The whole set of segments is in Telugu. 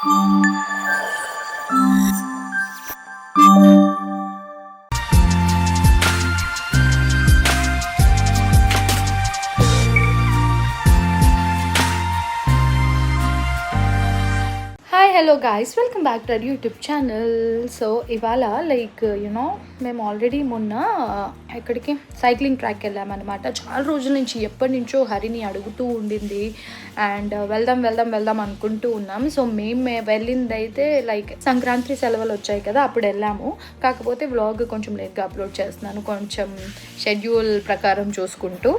Hello guys, welcome back to our YouTube channel. So ఇవాళ మేము ఆల్రెడీ మొన్న ఎక్కడికి సైక్లింగ్ ట్రాక్కి వెళ్ళామన్నమాట. చాలా రోజుల నుంచి ఎప్పటి నుంచో హరిని అడుగుతూ ఉండింది అండ్ వెళ్దాం అనుకుంటూ ఉన్నాం. సో మేము వెళ్ళింది అయితే సంక్రాంతి సెలవులు వచ్చాయి కదా, అప్పుడు వెళ్ళాము. కాకపోతే వ్లాగ్ కొంచెం లేట్గా అప్లోడ్ చేస్తున్నాను, కొంచెం షెడ్యూల్ ప్రకారం చూసుకుంటూ.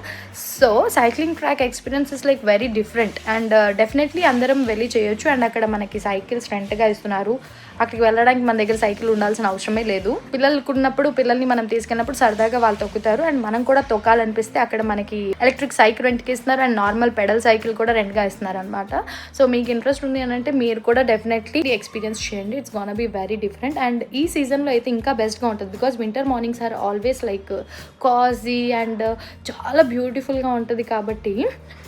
So cycling track experience is very different and definitely అందరం వెళ్ళి చేయొచ్చు. అండ్ అక్కడ మనకి సైకిల్స్ రెంట్గా ఇస్తున్నారు. అక్కడికి వెళ్ళడానికి మన దగ్గర సైకిల్ ఉండాల్సిన అవసరమే లేదు. పిల్లలకు ఉన్నప్పుడు పిల్లల్ని మనం తీసుకెళ్ళినప్పుడు సరదాగా వాళ్ళు తొక్కుతారు అండ్ మనం కూడా తొక్కాలనిపిస్తే అక్కడ మనకి ఎలక్ట్రిక్ సైకిల్ రెంట్కి ఇస్తున్నారు అండ్ నార్మల్ పెడల్ సైకిల్ కూడా రెంట్గా ఇస్తున్నారు అనమాట. సో మీకు ఇంట్రెస్ట్ ఉంది అని అంటే మీరు కూడా డెఫినెట్లీ ఎక్స్పీరియన్స్ చేయండి. It's gonna be very different. And ఈ సీజన్లో అయితే ఇంకా బెస్ట్గా ఉంటుంది because winter mornings are always cozy and చాలా బ్యూటిఫుల్గా ఉంటుంది. కాబట్టి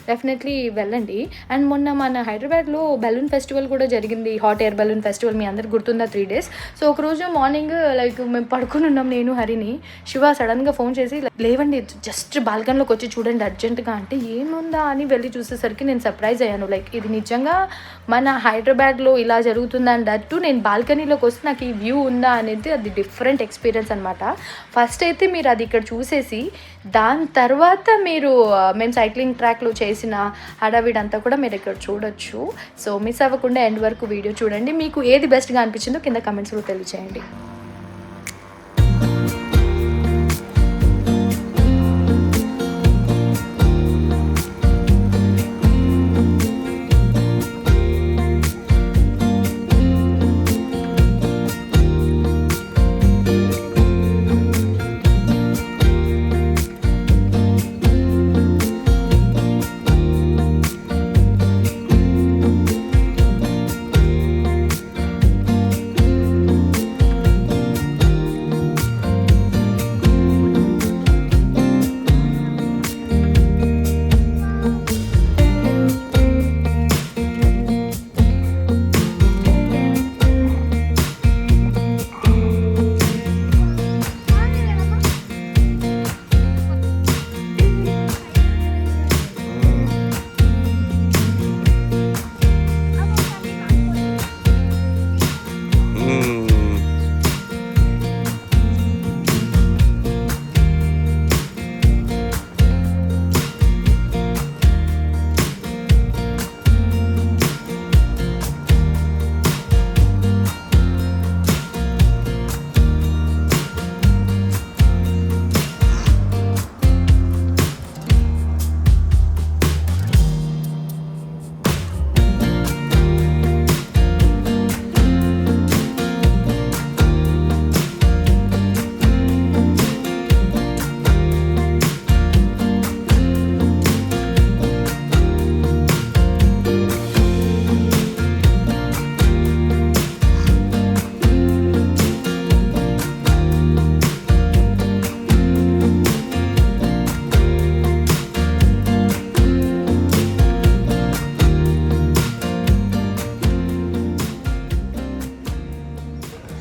డెఫినెట్లీ వెళ్ళండి. అండ్ మొన్న మన హైదరాబాద్లో బెలూన్ ఫెస్టివల్ కూడా జరిగింది, హాట్ ఎయిర్ బెలూన్ ఫెస్టివల్. మీ అందరికి గుర్తుందా? 3 days. సో ఒకరోజు మార్నింగ్ మేము పడుకుని ఉన్నాం, నేను హరిని. శివ సడన్గా ఫోన్ చేసి లేవండి, జస్ట్ బాల్కనీలోకి వచ్చి చూడండి అర్జెంటుగా అంటే ఏముందా అని వెళ్ళి చూసేసరికి నేను సర్ప్రైజ్ అయ్యాను. ఇది నిజంగా మన హైదరాబాద్లో ఇలా జరుగుతుందని దట్టు నేను బాల్కనీలోకి వస్తే నాకు ఈ వ్యూ ఉందా అనేది అది డిఫరెంట్ ఎక్స్పీరియన్స్ అనమాట. ఫస్ట్ అయితే మీరు అది ఇక్కడ చూసేసి దాని తర్వాత మీరు మేము సైక్లింగ్ ట్రాక్లో చేసిన హడావిడంతా కూడా మీరు ఇక్కడ చూడొచ్చు. సో మిస్ అవ్వకుండా ఎండ్ వరకు వీడియో చూడండి. మీకు ఏది బెస్ట్గా అనిపించిందో కింద కమెంట్స్లో తెలియజేయండి.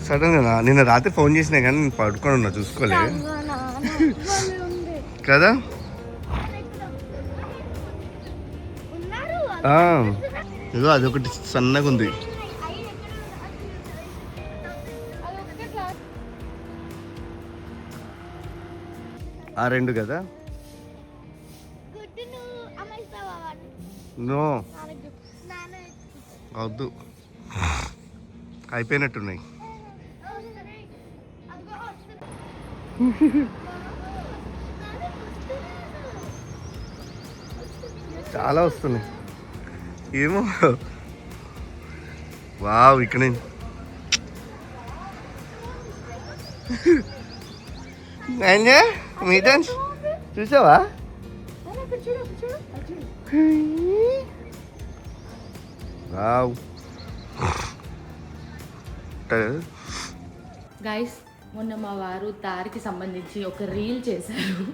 సడన్గా నిన్న రాత్రి ఫోన్ చేసినా కానీ నేను పడుకొని ఉన్నా, చూసుకోలే కదా. ఇదో అదొకటి సన్నగా ఉంది. ఆ 2 కదా. నో వద్దు, అయిపోయినట్టున్నాయి. చాలా వస్తున్నాయి ఏమో. వావ్, ఇక్కడ మీటా చూసావా? వావ్ గైస్, మొన్న మా వారు తారికి సంబంధించి ఒక రీల్ చేశారు.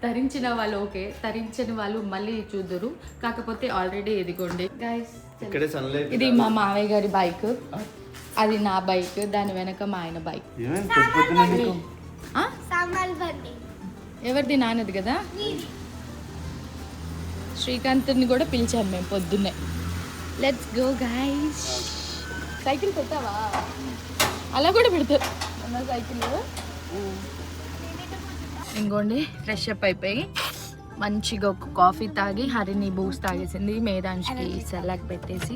తరించిన వాళ్ళు ఓకే, తరించని వాళ్ళు మళ్ళీ చూద్దరు. కాకపోతే ఆల్రెడీ ఎదిగోండి గైస్, ఇక్కడే సన్లైట్. ఇది మా మావయ్య గారి బైక్, అది నా బైక్, దాని వెనక మా ఆయన బైక్. ఆ? ఎవరిది? నాన్నది కదా. శ్రీకాంత్ని కూడా పిలిచాను మేము పొద్దున్నే. Let's go guys. సైకిల్ పెట్టావా? అలా కూడా పెడతారు అన్న సైకిల్. ఇంకోండి ఫ్రెష్ అప్ అయిపోయి మంచిగా ఒక కాఫీ తాగి, హరిని బూస్ట్ తాగేసింది, మేధాంష్కి సెల్లాక్ పెట్టేసి,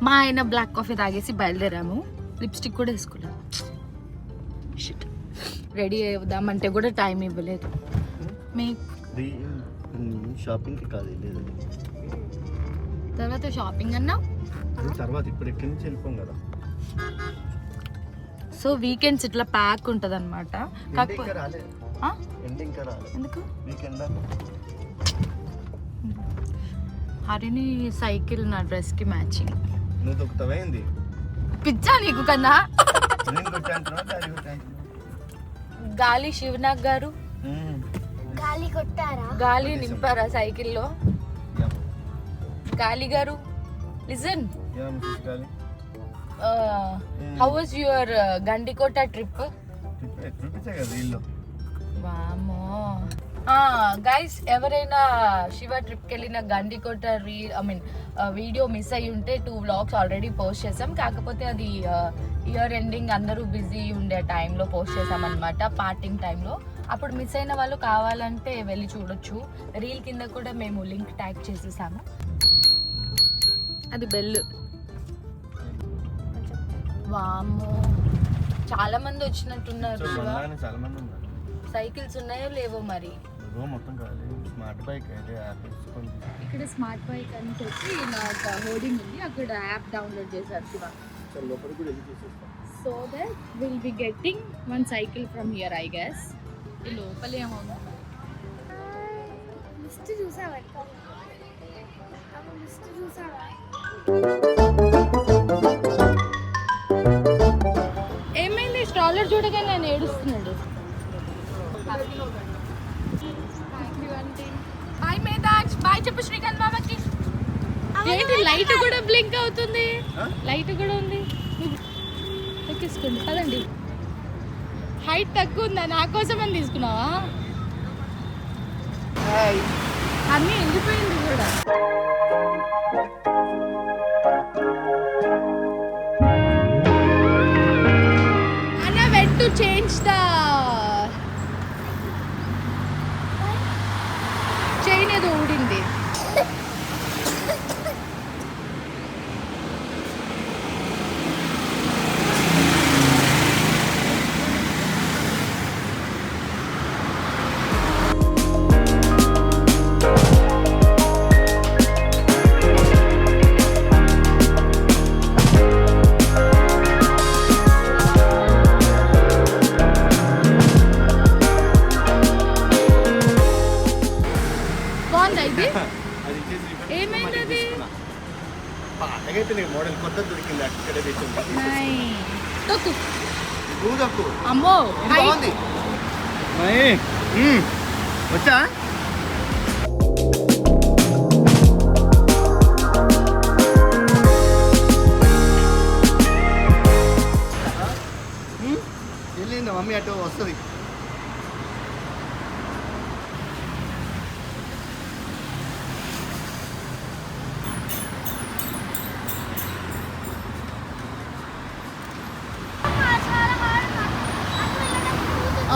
మా ఆయన బ్లాక్ కాఫీ తాగేసి బయలుదేరాము. లిప్స్టిక్ కూడా వేసుకోలేదు. రెడీ అవుదామంటే కూడా టైం ఇవ్వలేదు. మీ షాపింగ్కి కాదు, తర్వాత షాపింగ్ అన్నా తర్వాత ఇప్పుడు ఎక్కడి నుంచి వెళ్ళిపోం కదా. సో వీకెండ్స్ ఇట్లా ప్యాక్ ఉంటుంది అనమాట. కాకపోతే ఎందుకు హరిని సైకిల్ నా డ్రెస్కి మ్యాచింగ్. నువ్వు దొక్కుతావేంది? పిచ్చా నీకు కన్నా. గాలి శివనాగ్ గారు గాలి నింపారా సైకిల్లో? గాలి గారు listen, how was your Gandikota trip? వామో గైస్, ఎవరైనా శివ ట్రిప్కి వెళ్ళిన గండికోట వీడియో మిస్ అయ్యి ఉంటే 2 వ్లాగ్స్ ఆల్రెడీ పోస్ట్ చేసాం. కాకపోతే అది ఇయర్ ఎండింగ్ అందరూ బిజీ ఉండే టైంలో పోస్ట్ చేసాం అనమాట, పార్టింగ్ టైంలో. అప్పుడు మిస్ అయిన వాళ్ళు కావాలంటే వెళ్ళి చూడొచ్చు. రీల్ కింద కూడా మేము లింక్ ట్యాగ్ చేసేసాము. అది బెల్. వామ్మో, చాలా మంది వచ్చినట్టున్నారు. సైకిల్స్ ఉన్నాయో లేవో మరి. ఇక్కడ స్మార్ట్ బైక్ అని చెప్పి నాకు హోర్డింగ్ ఉంది, అక్కడ యాప్ డౌన్లోడ్ చేశారు Shiva. So that will be getting 1 cycle from here I guess. ఈ లోపల ఏమో ఏమైంది? స్ట్రాలర్ చూడగానే నేను ఏడుస్తున్నాడు. బాయ్ మేధాంష్, బాయ్ చెప్పు శ్రీకాంత్ మామకి. ఏంటి లైట్ కూడా బ్లింక్ అవుతుంది? లైట్ కూడా ఉంది. ఎక్కించుకోండి కదండి. హైట్ తక్కువ ఉందా? నా కోసం అని తీసుకున్నావా? అన్నీ ఎండిపోయింది కూడా. అన్న went to change the chain, ఏదో ఊడింది. ఏమైంది అది? మోడల్ కొత్త దొరికింది అక్కడే తెచ్చింది. అమ్మో వచ్చా? వెళ్ళిందా మమ్మీ? అటు వస్తుంది.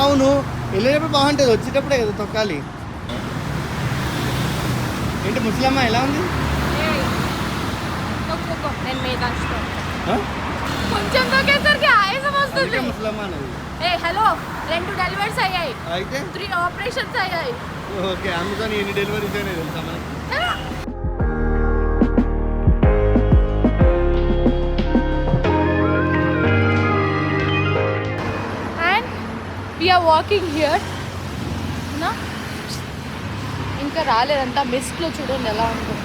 అవును, వెళ్ళేటప్పుడు బాగుంటుంది, వచ్చేటప్పుడే కదా తొక్కాలి. ఏంటి ముసలమ్మ ఎలా ఉంది? నేను మేధాంష్తో కొంచెం తొక్కేసరికి ఆయాసం వస్తుంది. ముసలమ్మ అనేది. హలో, 2 డెలివరీస్ అయ్యాయి, అయితే 3 ఆపరేషన్స్ అయ్యాయి. ఓకే, అందుకని ఎన్ని డెలివరీస్ అయినాయి తెలుసా మనకి? We are walking here. నా ఇంకా రాలేదంతా మిస్ట్లో చూడండి ఎలా ఉంటుంది.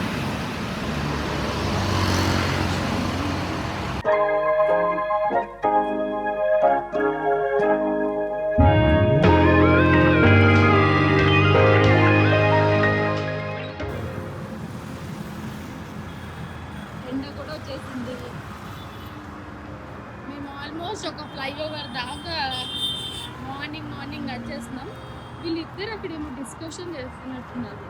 ఎండ వచ్చేసింది. మేము ఆల్మోస్ట్ ఒక ఫ్లైఓవర్ దాకా మార్నింగ్ వచ్చేస్తున్నాం. వీళ్ళిద్దరు అక్కడేమో డిస్కషన్ చేస్తున్నట్టున్నారు.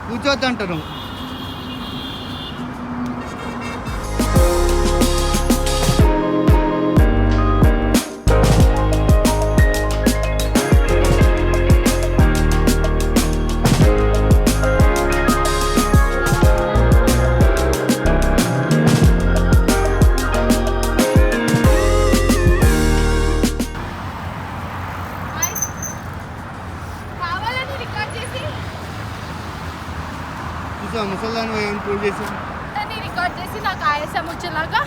కూర్చోద్దంటారు. కావాలని రికార్డ్ చేసి చూసా ముసల్దాన్ని ఏం ప్రూవ్ చేసాం. దాన్ని రికార్డ్ చేసి నాకు ఆయాసం వచ్చేలాగా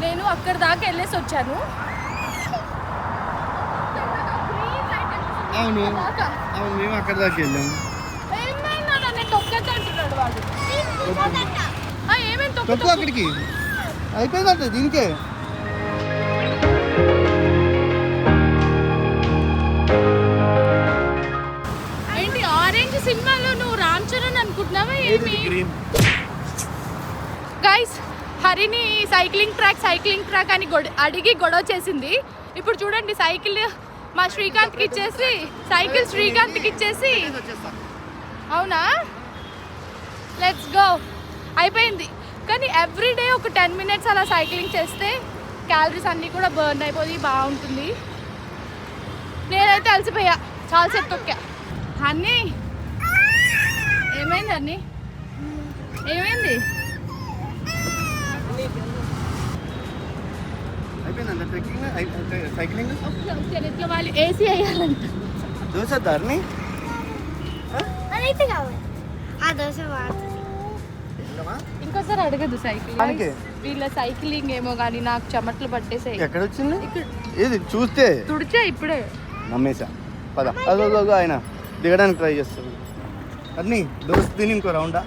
నేను అక్కడ దాకా వెళ్ళేసి వచ్చాను. అవును అవును మేము అక్కడ దాకా వెళ్ళాం. ఏమైనా నన్ను తొక్కచ్చు అంటున్నాడు వాడు. ఏమేమి తొక్కు అక్కడికి అయిపోయిందంట దీనికే. ఏంటి ఆరెంజ్ సినిమాలో నువ్వు రామ్ చరణ్ అనుకుంటున్నావా ఏమి? గైస్ హరిని సైక్లింగ్ ట్రాక్ అని అడిగి గొడవ చేసింది. ఇప్పుడు చూడండి సైకిల్ మా శ్రీకాంత్కి ఇచ్చేసి సైకిల్ శ్రీకాంత్కి ఇచ్చేసి అవునా లెట్స్ గో అయిపోయింది. కానీ ఎవ్రీడే ఒక 10 minutes అలా సైక్లింగ్ చేస్తే క్యాలరీస్ అన్నీ కూడా బర్న్ అయిపోయి బాగుంటుంది. నేనైతే అలసిపోయా చాలాసేపు తొక్కా. అన్నీ ఏమైంది అన్నీ ఏమైంది? అయిపోయిందంట ట్రెక్కింగ్ సైక్లింగ్. ఇట్లా వాళ్ళు ఏసీ వేయాలంట. దోశ దారిని అదైతే కావాలి ఆ దోశ వాడుతుంది. ఇంకోసారి అడగదు సైకిల్. వీళ్ళ సైక్లింగ్ ఏమో కానీ నాకు చెమట్లు పట్టేసాయి. ఎక్కడ వచ్చింది ఏది చూస్తే తుడిచా ఇప్పుడే నమ్మేసా. పద అదో ఆయన దిగడానికి ట్రై చేస్తాను. అన్నీ దోశ తిని ఇంకో రౌండా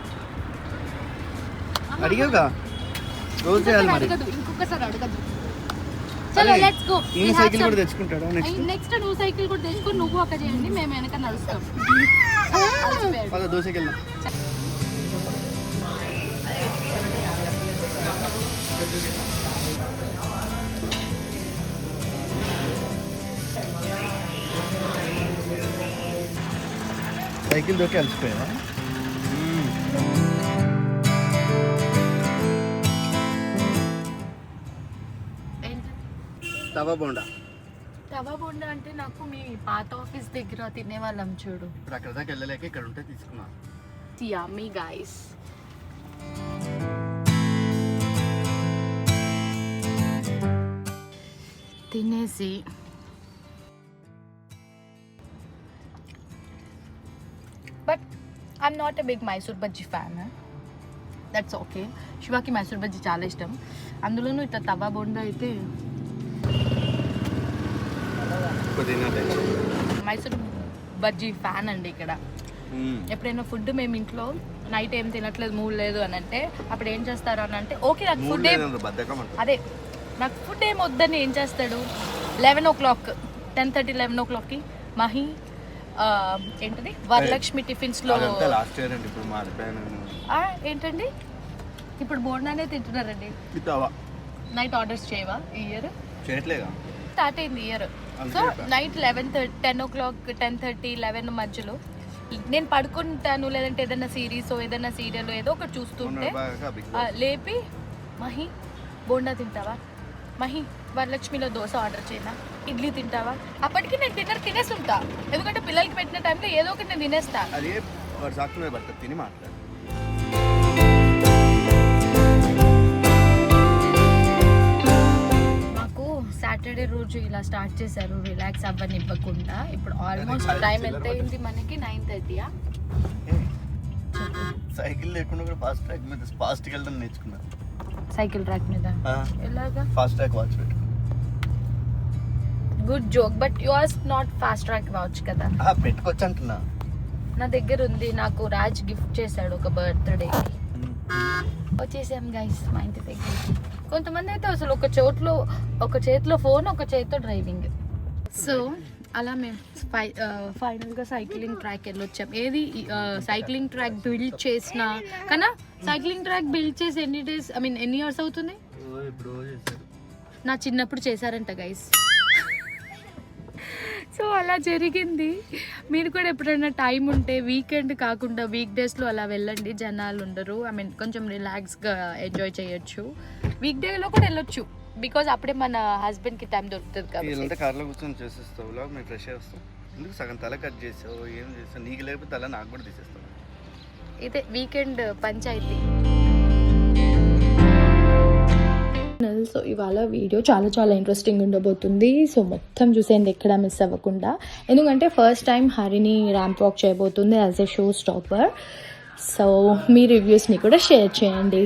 అడిగావుగా రోజు చేయాలి మరి. ఇంకొకసారి అడగదు. చలో లెట్స్ గో. నేను సైకిల్ కూడా తెచ్చుకుంటాడా నెక్స్ట్ నువ్వు సైకిల్ కూడా తెచ్చుకొని నువ్వు అక్కడ చేయండి, మేము వెనక నడుస్తాం. పద దోశకి వెళ్దాం. సైకిల్ దొరికి అలసిపోయావా? తవా బోండా. తవా బోండా అంటే నాకు మీ పాత ఆఫీస్ దగ్గర తినేవాళ్ళం చూడు. ఇప్పుడు అక్కడ దాకా వెళ్ళలేక ఇక్కడ ఉంటే తీసుకున్నా. Yummy guys. తినేసి but I'm not a big Mysore bajji fan. That's okay. శివాకి మైసూర్ బజ్జీ చాలా ఇష్టం. అందులోనూ ఇట్లా తవా బోండా అయితే మైసూర్ బజ్జీ ఫ్యాన్ అండి ఇక్కడ. ఎప్పుడైనా ఫుడ్ మేము ఇంట్లో నైట్ ఏం తినట్లేదు మూడ్ లేదు అని అంటే అప్పుడు ఏం చేస్తారు అని అంటే ఓకే నాకు ఫుడ్ అదే నాకు ఫుడ్ ఏం వద్దని ఏం చేస్తాడు 11 o'clock 10:30 11 o'clockకి మహి ఏంటది వరలక్ష్మి టిఫిన్స్లో ఏంటండి ఇప్పుడు బోర్డానే తింటున్నారండి. నైట్ ఆర్డర్స్ చేయవా ఈ ఇయర్? చేయట్లేదా? స్టార్ట్ అయింది ఇయర్. సో నైట్ 10 o'clock 10:30 11 మధ్యలో నేను పడుకుంటాను, లేదంటే ఏదైనా సిరీస్ ఏదైనా సీరియల్ ఏదో ఒకటి చూస్తుంటే లేపి మహి బోండా తింటావా, మహి వరలక్ష్మిలో దోశ ఆర్డర్ చేయనా, ఇడ్లీ తింటావా. అప్పటికి నేను డిన్నర్ తినేస్తుంటా, ఎందుకంటే పిల్లలకి పెట్టిన టైంలో ఏదో ఒకటి నేను తినేస్తా. మాకు బర్త్డే రోజు ఇలా స్టార్ట్ చేశారు రిలాక్స్ అవ్వని ఇవ్వకుండా. ఇప్పుడు ఆల్మోస్ట్ టైం ఎంత అయింది మనకి? 9:30. సైకిల్ లేకుండా కూడా ఫాస్ట్ ట్రాక్ మీద ఫాస్ట్కి వెళ్ళడం నేర్చుకున్నా. సైకిల్ ట్రాక్ మీద ఎలాగా? ఫాస్ట్ ట్రాక్ వాచ్ పెట్టుకున్నా. Good joke, but yours not fast track watch కదా. పెట్టుకోవచ్చు అంటున్నా. నా దగ్గర ఉంది, నాకు రాజ్ గిఫ్ట్ చేశాడు ఒక బర్త్డే. వచ్చేసాం గైస్ మా ఇంటి దగ్గరికి. కొంతమంది అయితే అసలు ఒక చేతిలో ఫోన్, ఒక చేతితో డ్రైవింగ్. సో అలా మేము ఫైనల్గా సైక్లింగ్ ట్రాక్ వెళ్ళొచ్చాం. ఏది సైక్లింగ్ ట్రాక్ బిల్డ్ చేసిన కన్నా సైక్లింగ్ ట్రాక్ బిల్డ్ చేసి ఎన్ని ఇయర్స్ అవుతుంది? నా చిన్నప్పుడు చేశారంట గైస్. సో అలా జరిగింది. మీరు కూడా ఎప్పుడైనా టైం ఉంటే వీకెండ్ కాకుండా వీక్ డేస్లో అలా వెళ్ళండి, జనాలు ఉండరు. కొంచెం రిలాక్స్గా ఎంజాయ్ చేయొచ్చు. వీక్ డేలో కూడా వెళ్ళొచ్చు, బికాజ్ అప్పుడే మన హస్బెండ్కి టైం దొరుకుతుంది కాబట్టి. కార్లో కూర్చొని చేసేస్తావు, మేము ఫ్రెష్ చేస్తాం. ఎందుకు సగం తల కట్ చేసావు? ఏం చేస్తావు? నీకు లేకపోతే తల నాకు కూడా తీసేస్తావు. ఇదే వీకెండ్ పంచాయతీ. సో ఇవాళ వీడియో చాలా ఇంట్రెస్టింగ్ ఉండబోతుంది. సో మొత్తం చూసేయండి, ఎక్కడ మిస్ అవ్వకుండా. ఎందుకంటే ఫస్ట్ టైం హరిని ర్యాంప్ వాక్ చేయబోతుంది as a show stopper. So మీ రివ్యూస్ని కూడా షేర్ చేయండి.